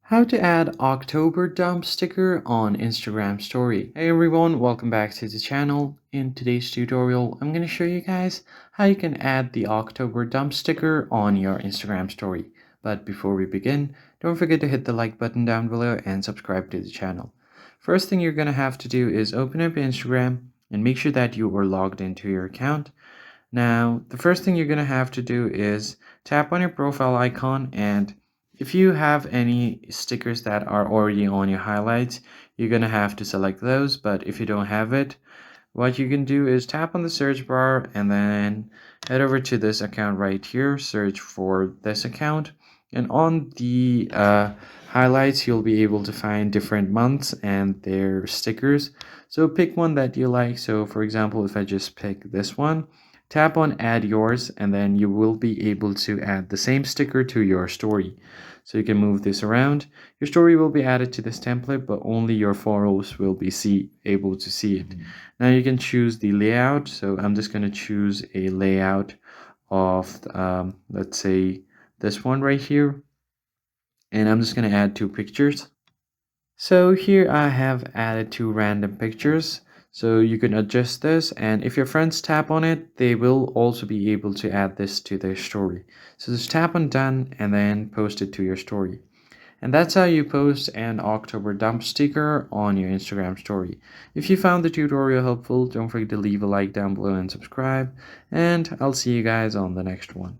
How to add October dump sticker on Instagram story. Hey everyone, welcome back to the channel. In today's tutorial, I'm going to show you guys how you can add the October dump sticker on your Instagram story. But before we begin, don't forget to hit the like button down below and subscribe to the channel. First thing you're going to have to do is open up Instagram and make sure that you are logged into your account. Now, the first thing you're going to have to do is tap on your profile icon, and if you have any stickers that are already on your highlights, you're going to have to select those. But if you don't have it, what you can do is tap on the search bar and then head over to this account right here, search for this account, and on the highlights you'll be able to find different months and their stickers. So pick one that you like. So for example, if I just pick this one, tap on add yours, and then you will be able to add the same sticker to your story. So you can move this around. Your story will be added to this template, but only your followers will be able to see it. Now you can choose the layout. So I'm just going to choose a layout of, let's say, this one right here. And I'm just going to add two pictures. So here I have added two random pictures. So you can adjust this, and if your friends tap on it, they will also be able to add this to their story. So just tap on done and then post it to your story. And that's how you post an October dump sticker on your Instagram story. If you found the tutorial helpful, don't forget to leave a like down below and subscribe, and I'll see you guys on the next one.